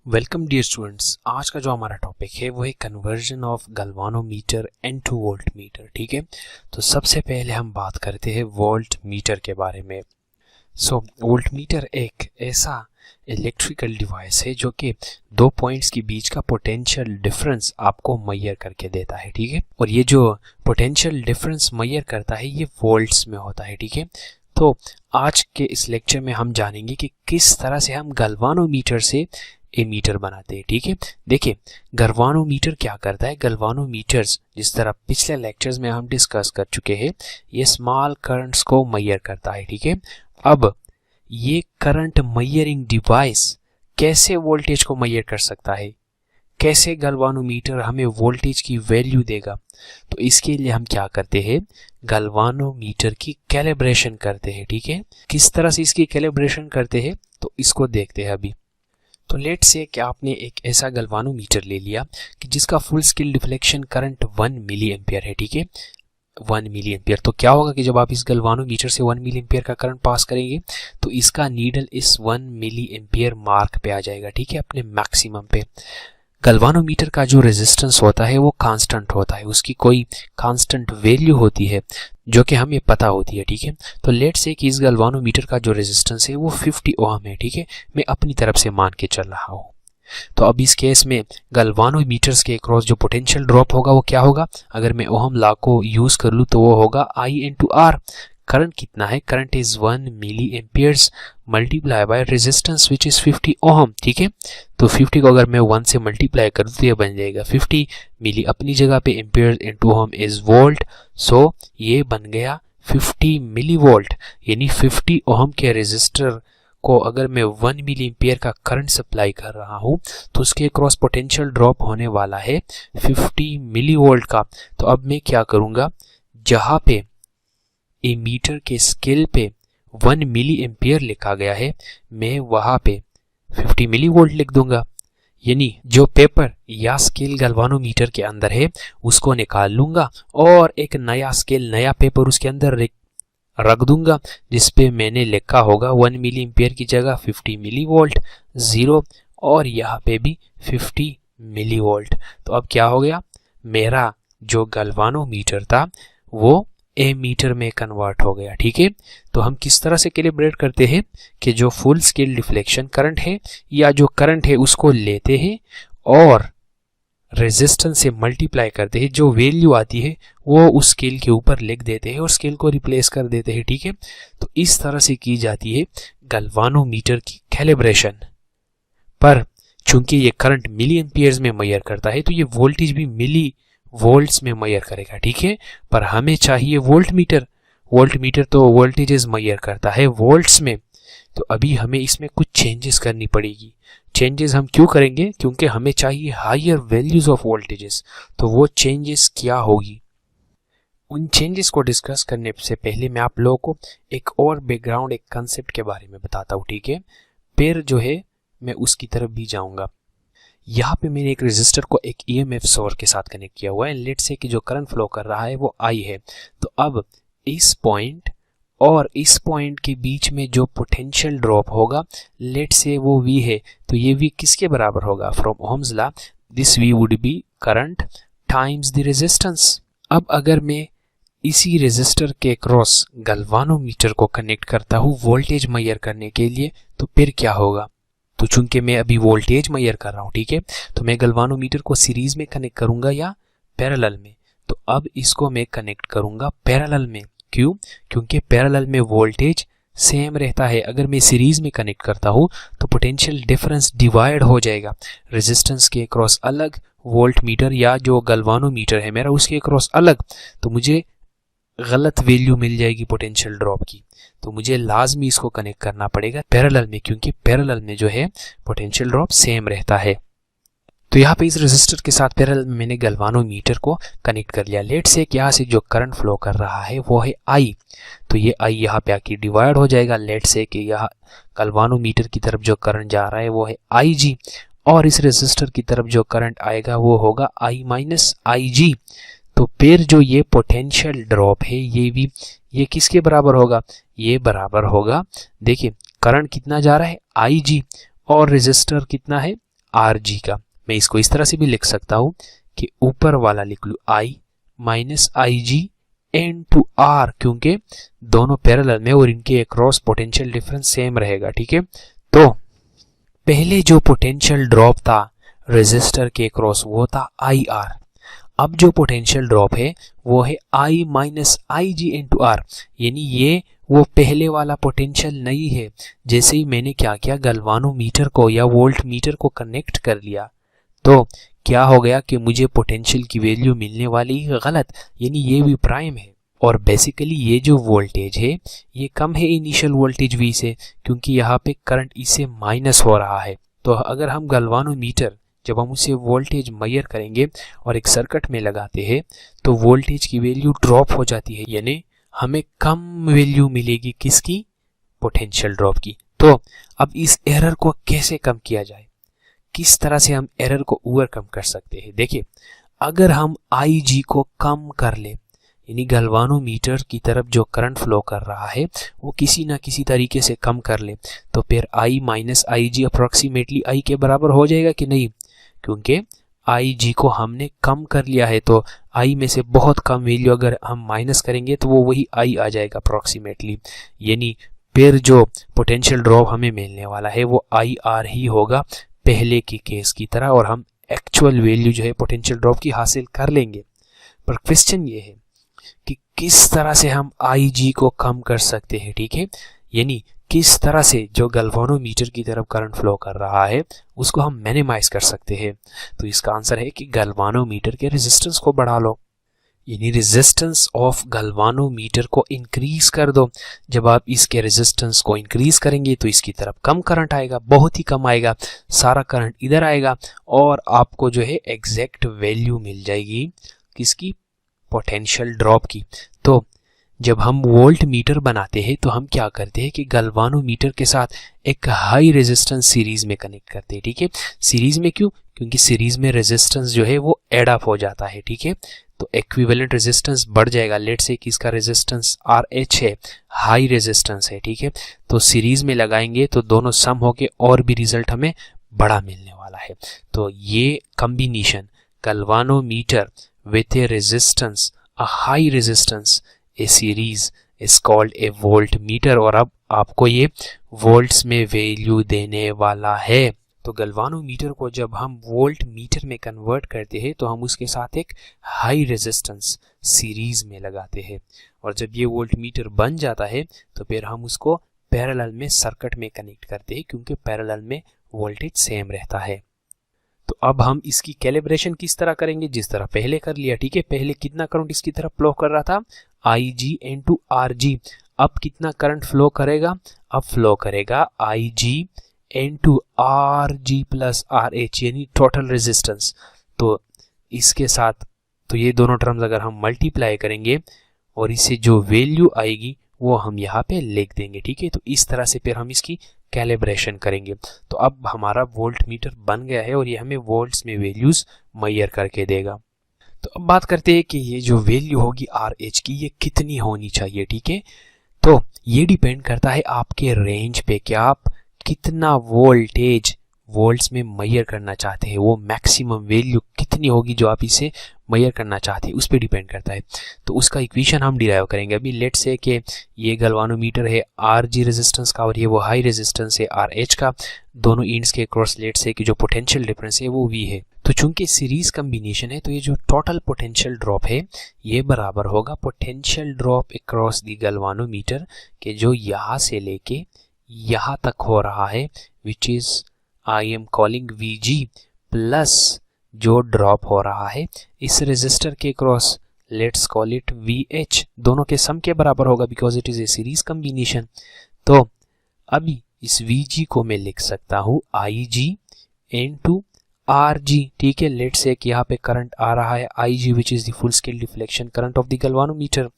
Welcome dear students. आज का जो हमारा टॉपिक है वो है conversion of galvanometer into volt meter. ठीक है, तो सबसे पहले हम बात करते हैं वोल्ट मीटर के बारे में। वोल्ट मीटर एक ऐसा इलेक्ट्रिकल डिवाइस है जो कि दो पॉइंट्स के बीच का पोटेंशियल डिफरेंस आपको मेजर करके देता है। ठीक है, और ये जो पोटेंशियल डिफरेंस मेजर करता है ये वोल्ट्स में होता है। ठीक है, तो आज के इस लेक्चर में हम जानेंगे कि किस तरह से हम गैल्वानोमीटर से मीटर बनाते हैं। ठीक है, देखिए गैल्वानोमीटर क्या करता है। गैल्वानोमीटर्स जिस तरह पिछले लेक्चर्स में हम डिस्कस कर चुके हैं, ये स्मॉल करंट्स को मेजर करता है। ठीक है, अब ये करंट मेजरिंग डिवाइस कैसे वोल्टेज को मेजर कर सकता है, कैसे गैल्वानोमीटर हमें वोल्टेज की वैल्यू देगा, तो इसके लिए हम क्या करते हैं, गैल्वानोमीटर की कैलिब्रेशन करते हैं। ठीक है, किस तरह से इसकी कैलिब्रेशन करते हैं तो इसको देखते हैं अभी। तो लेट से कि आपने एक ऐसा गैल्वानोमीटर ले लिया कि जिसका full scale deflection current 1 milliampere है। ठीक है, 1 मिली एम्पियर। तो क्या होगा कि जब आप इस गैल्वानोमीटर से 1 मिली एम्पियर का करंट पास करेंगे तो इसका नीडल इस 1 मिली एम्पियर मार्क पे आ जाएगा। ठीक है, अपने मैक्सिमम पे। गैल्वानोमीटर का जो रेजिस्टेंस होता है वो कांस्टेंट होता है, उसकी कोई कांस्टेंट वैल्यू होती है जो कि हमें पता होती है। ठीक है, तो लेट से कि इस गैल्वानोमीटर का जो रेजिस्टेंस है वो 50 ओहम है। ठीक है, मैं अपनी तरफ से मान के चल रहा हूँ। तो अब इस केस में गैल्वानोमीटर्स के अक्रॉस जो पोटेंशियल ड्रॉप होगा वो क्या होगा, अगर मैं ओहम लॉ को यूज कर लूँ तो वो होगा I इंटू आर। करंट कितना है, current is 1 milliamperes multiply by resistance which is 50 ohm. ठीक है, तो 50 को अगर मैं 1 से मल्टीप्लाई करूँ तो ये बन जाएगा 50 मिली अपनी जगह पे amperes into ohm is volt. So ये बन गया 50 मिली वोल्ट, यानी 50 ओहम के रेजिस्टर को अगर मैं 1 मिली एम्पियर का करंट सप्लाई कर रहा हूँ तो उसके क्रॉस पोटेंशियल ड्रॉप होने वाला है 50 मिली वोल्ट का। तो अब मैं क्या करूँगा, जहाँ पे मीटर के स्केल पे 1 मिली एम्पियर लिखा गया है मैं वहां पे 50 मिली वोल्ट लिख दूंगा, यानी जो पेपर या स्केल गैल्वानोमीटर के अंदर है उसको निकाल लूंगा और एक नया स्केल नया पेपर उसके अंदर रख दूंगा जिसपे मैंने लिखा होगा 1 मिली एम्पियर की जगह 50 मिली वोल्ट 0 और यहाँ पे भी 50 मिली वोल्ट। तो अब क्या हो गया, मेरा जो गैल्वानोमीटर था वो मीटर में कन्वर्ट हो गया। ठीक है, तो हम किस तरह से कैलिब्रेट करते हैं कि जो फुल स्केल डिफ्लेक्शन करंट है या जो करंट है उसको लेते हैं और रेजिस्टेंस से मल्टीप्लाई करते हैं, जो वैल्यू आती है वो उस स्केल के ऊपर लिख देते हैं और स्केल को रिप्लेस कर देते हैं। ठीक है, तो इस तरह से की जाती है गैल्वानोमीटर की कैलिब्रेशन। पर चूंकि ये करंट मिली एम्पियर्स में मेजर करता है तो ये वोल्टेज भी मिली वोल्ट्स में मेजर करेगा। ठीक है, पर हमें चाहिए वोल्ट मीटर तो वोल्टेजेस मेजर करता है वोल्ट्स में। तो अभी हमें इसमें कुछ चेंजेस करनी पड़ेगी। चेंजेस हम क्यों करेंगे, क्योंकि हमें चाहिए हायर वैल्यूज ऑफ वोल्टेजेस। तो वो चेंजेस क्या होगी, उन चेंजेस को डिस्कस करने से पहले मैं आप लोगों को एक और बैकग्राउंड, एक कंसेप्ट के बारे में बताता हूँ। ठीक है, फिर जो है मैं उसकी तरफ भी जाऊंगा। यहाँ पे मैंने एक रेजिस्टर को एक ईएमएफ सोर्स के साथ कनेक्ट किया हुआ है। लेट से कि जो करंट फ्लो कर रहा है वो I है। तो अब इस पॉइंट और इस पॉइंट के बीच में जो पोटेंशियल ड्रॉप होगा लेट से वो V है, तो ये V किसके बराबर होगा, from Ohm's law this V would be current times the resistance. अब अगर मैं इसी रेजिस्टर के क्रॉस गैल्वानोमीटर को कनेक्ट करता हूँ वोल्टेज मेजर करने के लिए, तो फिर क्या होगा, तो चूंकि मैं अभी वोल्टेज मेजर कर रहा हूँ, ठीक है, तो मैं गैल्वानोमीटर को सीरीज में कनेक्ट करूंगा या पैरेलल में। तो अब इसको मैं कनेक्ट करूंगा पैरेलल में। क्यों, क्योंकि पैरेलल में वोल्टेज सेम रहता है। अगर मैं सीरीज में कनेक्ट करता हूँ तो पोटेंशियल डिफरेंस डिवाइड हो जाएगा, रेजिस्टेंस के क्रॉस अलग, वोल्ट मीटर या जो गैल्वानोमीटर है मेरा उसके क्रॉस अलग, तो मुझे गलत वैल्यू मिल जाएगी पोटेंशियल ड्रॉप की। तो मुझे लाजमी इसको कनेक्ट करना पड़ेगा पैरेलल में, क्योंकि पैरेलल में जो है पोटेंशियल ड्रॉप सेम रहता है। तो यहाँ पे इस रेजिस्टर के साथ पैरेलल में मैंने गैल्वानोमीटर को कनेक्ट कर लिया। लेट से यहाँ से जो करंट फ्लो कर रहा है वो है I, तो ये I यहाँ पे आके डिवाइड हो जाएगा। लेट से कि यहाँ गैल्वानोमीटर की तरफ जो करंट जा रहा है वो है IG और इस रेजिस्टर की तरफ जो करंट आएगा वो होगा I माइनस IG। तो फिर जो ये पोटेंशियल ड्रॉप है ये भी ये किसके बराबर होगा, ये बराबर होगा, देखिए करंट कितना जा रहा है IG और रेजिस्टर कितना है आर जी का। मैं इसको इस तरह से भी लिख सकता हूं कि ऊपर वाला लिख लूं I minus I G into R, क्योंकि दोनों पैरेलल में और इनके अक्रॉस पोटेंशियल डिफरेंस सेम रहेगा। ठीक है, तो पहले जो पोटेंशियल ड्रॉप था रेजिस्टर के अक्रॉस वो था आई आर। अब जो पोटेंशियल ड्रॉप है वो है I minus I G into R, यानी ये वो पहले वाला पोटेंशियल नहीं है। जैसे ही मैंने क्या किया, गलवानोमीटर को या वोल्ट मीटर को कनेक्ट कर लिया तो क्या हो गया कि मुझे पोटेंशियल की वैल्यू मिलने वाली गलत, यानी ये भी प्राइम है। और बेसिकली ये जो वोल्टेज है ये कम है इनिशियल वोल्टेज V से, क्योंकि यहाँ पे करंट इससे माइनस हो रहा है। तो अगर हम गलवानोमीटर जब हम उसे वोल्टेज मेजर करेंगे और एक सर्किट में लगाते हैं तो वोल्टेज की वैल्यू ड्रॉप हो जाती है, यानी हमें कम वैल्यू मिलेगी किसकी, पोटेंशियल ड्रॉप की। तो अब इस एरर को कैसे कम किया जाए, किस तरह से हम एरर को ओवरकम कर सकते हैं। देखिए, अगर हम आई जी को कम कर ले, यानी गलवानोमीटर की तरफ जो करंट फ्लो कर रहा है वो किसी ना किसी तरीके से कम कर ले, तो फिर I minus I G approximately I के बराबर हो जाएगा कि नहीं, क्योंकि आई जी को हमने कम कर लिया है। तो I में से बहुत कम वैल्यू अगर हम माइनस करेंगे तो वो वही I आ जाएगा अप्रोक्सीमेटली, यानी फिर जो पोटेंशियल ड्रॉप हमें मिलने वाला है वो आई आर ही होगा पहले की केस की तरह, और हम एक्चुअल वैल्यू जो है पोटेंशियल ड्रॉप की हासिल कर लेंगे। पर क्वेश्चन ये है कि किस तरह से हम आई जी को कम कर सकते हैं। ठीक है, यानी किस तरह से जो गलवानोमीटर की तरफ करंट फ्लो कर रहा है उसको हम मिनिमाइज कर सकते हैं। तो इसका आंसर है कि गलवानोमीटर के रेजिस्टेंस को बढ़ा लो, यानी रेजिस्टेंस ऑफ गलवानोमीटर को इंक्रीज कर दो। जब आप इसके रेजिस्टेंस को इंक्रीज करेंगे तो इसकी तरफ कम करंट आएगा, बहुत ही कम आएगा, सारा करंट इधर आएगा और आपको जो है एग्जैक्ट वैल्यू मिल जाएगी किसकी, पोटेंशियल ड्रॉप की। तो जब हम वोल्ट मीटर बनाते हैं तो हम क्या करते हैं कि गलवानोमीटर के साथ एक हाई रेजिस्टेंस सीरीज में कनेक्ट करते हैं। ठीक है, सीरीज में क्यों, क्योंकि सीरीज में रेजिस्टेंस जो है वो एड अप हो जाता है। ठीक है, तो इक्विवेलेंट रेजिस्टेंस बढ़ जाएगा। लेट से कि इसका रेजिस्टेंस RH है, हाई रेजिस्टेंस है। ठीक है, तो सीरीज में लगाएंगे तो दोनों सम होके और भी रिजल्ट हमें बड़ा मिलने वाला है। तो ये combination galvanometer with a resistance, a high resistance, a series is called a voltmeter, और अब आपको ये वोल्ट्स में वैल्यू देने वाला है। तो गलवानोमीटर को जब हम वोल्ट मीटर में कन्वर्ट करते हैं तो हम उसके साथ एक हाई रेजिस्टेंस सीरीज में लगाते हैं, और जब ये वोल्ट मीटर बन जाता है तो फिर हम उसको पैरेलल में सर्किट में कनेक्ट करते हैं, क्योंकि पैरेलल में वोल्टेज सेम रहता है। तो अब हम इसकी कैलिब्रेशन किस तरह करेंगे, जिस तरह पहले कर लिया। ठीक है, पहले कितना करंट इसकी तरफ फ्लो कर रहा था, आई जी इंटू आर जी। अब कितना करंट फ्लो करेगा, अब फ्लो करेगा I G into R G plus R H, यानी टोटल रेजिस्टेंस। तो इसके साथ तो ये दोनों टर्म्स अगर हम मल्टीप्लाई करेंगे और इससे जो वैल्यू आएगी वो हम यहाँ पे लिख देंगे। ठीक है, तो इस तरह से फिर हम इसकी कैलिब्रेशन करेंगे। तो अब हमारा वोल्ट मीटर बन गया है और ये हमें वोल्ट्स में वैल्यूज मेजर करके देगा। तो अब बात करते हैं कि ये जो वैल्यू होगी RH की ये कितनी होनी चाहिए। ठीक है, तो ये डिपेंड करता है आपके रेंज पे कि आप कितना वोल्टेज वोल्ट्स में मेजर करना चाहते हैं, वो मैक्सिमम वैल्यू कितनी होगी जो आप इसे मेजर करना चाहते हैं उस पर डिपेंड करता है। तो उसका इक्वेशन हम डिराइव करेंगे। अभी लेट से कि ये गलवानोमीटर है RG रेजिस्टेंस का और ये वो हाई रेजिस्टेंस है RH का, दोनों इंड्स के क्रॉस लेट से कि जो पोटेंशियल डिफरेंस है वो V है। तो चूंकि सीरीज कम्बिनेशन है तो ये जो टोटल पोटेंशियल ड्रॉप है ये बराबर होगा potential drop across the galvanometer के जो यहाँ से लेके यहाँ तक हो रहा है, which is I am calling VG, plus जो ड्रॉप हो रहा है इस रेजिस्टर के cross, let's call it VH, दोनों के सम के बराबर होगा because it is a series combination. तो अभी इस VG को मैं लिख सकता हूँ IG इंटू RG। ठीक है, लेट्स से कि यहाँ पे करंट आ रहा है IG which is the full scale deflection current of the galvanometer.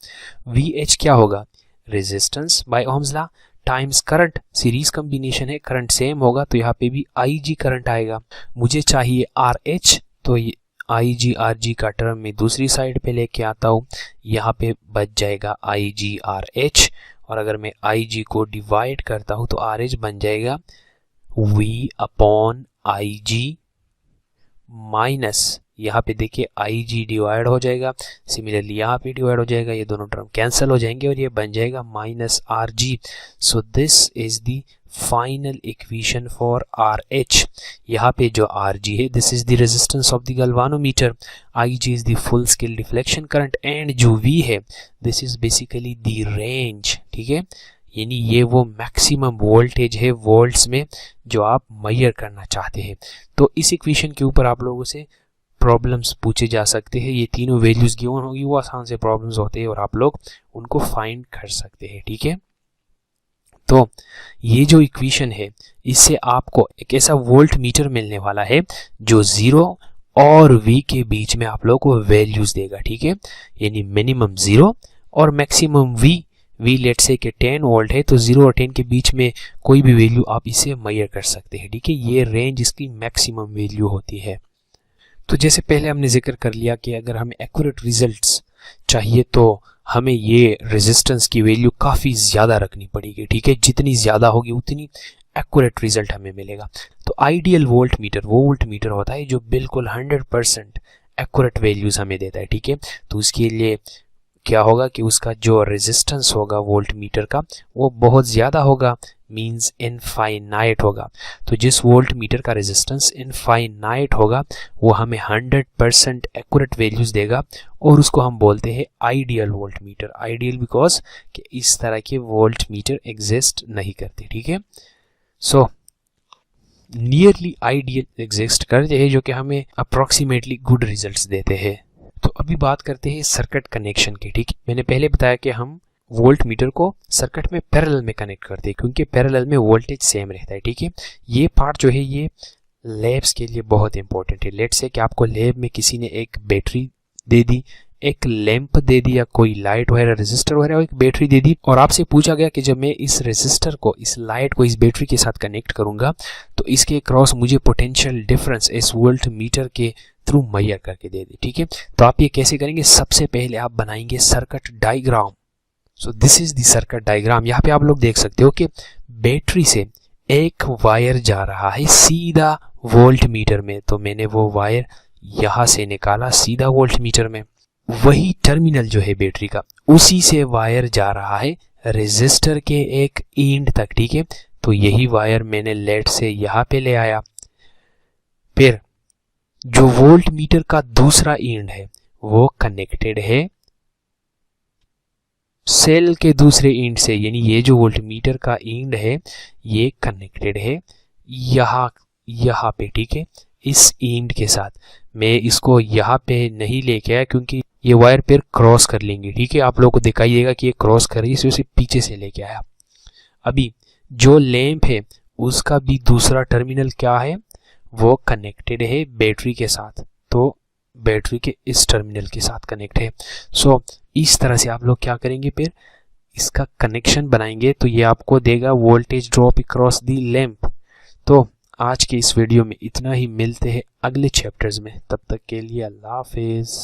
VH क्या होगा, resistance bye Ohm's law times current, series combination है, करंट सेम होगा तो यहाँ पे भी IG करंट आएगा। मुझे चाहिए RH, तो ये IG RG का टर्म में दूसरी साइड पे लेके आता हूँ, यहाँ पे बच जाएगा IG RH, और अगर मैं IG को डिवाइड करता हूँ तो RH बन जाएगा V अपॉन IG माइनस यहाँ पे देखिए आई जी डिवाइड हो जाएगा, सिमिलरली यहाँ पे डिवाइड हो जाएगा, ये दोनों टर्म कैंसिल हो जाएंगे और ये बन जाएगा minus R G. So this is the final equation for R H. यहाँ पे जो आर जी है this is the resistance of the galvanometer, I G is the full scale deflection current and जो वी है this is basically the range. ठीक है, यानी ये वो मैक्सिमम वोल्टेज है वोल्ट्स में जो आप मेजर करना चाहते हैं। तो इस इक्वेशन के ऊपर आप लोगों से प्रॉब्लम्स पूछे जा सकते हैं, ये तीनों वैल्यूज गिवन होगी, वो आसान से प्रॉब्लम्स होते हैं और आप लोग उनको फाइंड कर सकते हैं। ठीक है, तो ये जो इक्वेशन है इससे आपको एक ऐसा वोल्ट मीटर मिलने वाला है जो 0 और V के बीच में आप लोगों को वैल्यूज देगा। ठीक है, यानी मिनिमम 0 और मैक्सिमम V लेट्स से कि 10 वोल्ट है तो 0 और 10 के बीच में कोई भी वैल्यू आप इसे मेजर कर सकते हैं। ठीक है, ये रेंज इसकी मैक्सिमम वैल्यू होती है। तो जैसे पहले हमने जिक्र कर लिया कि अगर हमें एक्यूरेट रिजल्ट्स चाहिए तो हमें ये रेजिस्टेंस की वैल्यू काफ़ी ज़्यादा रखनी पड़ेगी। ठीक है, जितनी ज़्यादा होगी उतनी एक्यूरेट रिजल्ट हमें मिलेगा। तो आइडियल वोल्ट मीटर वो वोल्ट मीटर होता है जो बिल्कुल 100% एक्यूरेट वैल्यूज हमें देता है। ठीक है, तो उसके लिए क्या होगा कि उसका जो रेजिस्टेंस होगा वोल्ट मीटर का वो बहुत ज़्यादा होगा, मींस इनफाइनाइट होगा। तो जिस वोल्ट मीटर का रेजिस्टेंस इनफाइनाइट होगा वो हमें 100% एक्यूरेट वैल्यूज देगा और उसको हम बोलते हैं ideal volt meter. Ideal because कि इस तरह के वोल्ट मीटर एग्जिस्ट नहीं करते। ठीक है, सो नियरली आइडियल एग्जिस्ट करते हैं जो कि हमें अप्रॉक्सीमेटली गुड रिजल्ट्स देते हैं। तो अभी बात करते हैं सर्किट कनेक्शन की। ठीक है, मैंने पहले बताया कि हम वोल्ट मीटर को सर्किट में पैरेलल में कनेक्ट करते हैं क्योंकि पैरेलल में वोल्टेज सेम रहता है। ठीक है, ये पार्ट जो है ये लैब्स के लिए बहुत इंपॉर्टेंट है। लेट्स से कि आपको लैब में किसी ने एक बैटरी दे दी, एक लैंप दे दी या कोई लाइट वगैरह रेजिस्टर वगैरह एक बैटरी दे दी और आपसे पूछा गया कि जब मैं इस रेजिस्टर को इस लाइट को इस बैटरी के साथ कनेक्ट करूंगा तो इसके क्रॉस मुझे पोटेंशियल डिफरेंस इस वोल्ट मीटर के थ्रू मेजर करके दे दी। ठीक है, तो आप ये कैसे करेंगे, सबसे पहले आप बनाएंगे circuit diagram. So this is the circuit diagram. यहाँ पे आप लोग देख सकते हो कि बैटरी से एक वायर जा रहा है सीधा वोल्ट मीटर में, तो मैंने वो वायर यहाँ से निकाला सीधा वोल्ट मीटर में। वही टर्मिनल जो है बैटरी का उसी से वायर जा रहा है रेजिस्टर के एक एंड तक। ठीक है, तो यही वायर मैंने लेट से यहाँ पे ले आया। फिर जो वोल्ट मीटर का दूसरा एंड है वो कनेक्टेड है सेल के दूसरे एंड से, यानी ये जो वोल्ट मीटर का एंड है ये कनेक्टेड है यहाँ पे। ठीक है, इस एंड के साथ मैं इसको यहाँ पे नहीं लेके आया क्योंकि ये वायर फिर क्रॉस कर लेंगे। ठीक है, आप लोगों को दिखाई देगा कि ये क्रॉस कर रही है, इसे पीछे से लेके आया। अभी जो लैंप है उसका भी दूसरा टर्मिनल क्या है, वो कनेक्टेड है बैटरी के साथ, तो बैटरी के इस टर्मिनल के साथ कनेक्ट है। सो इस तरह से आप लोग क्या करेंगे, फिर इसका कनेक्शन बनाएंगे तो ये आपको देगा voltage drop across the lamp. तो आज के इस वीडियो में इतना ही, मिलते हैं अगले चैप्टर्स में, तब तक के लिए अल्लाह हाफिज़।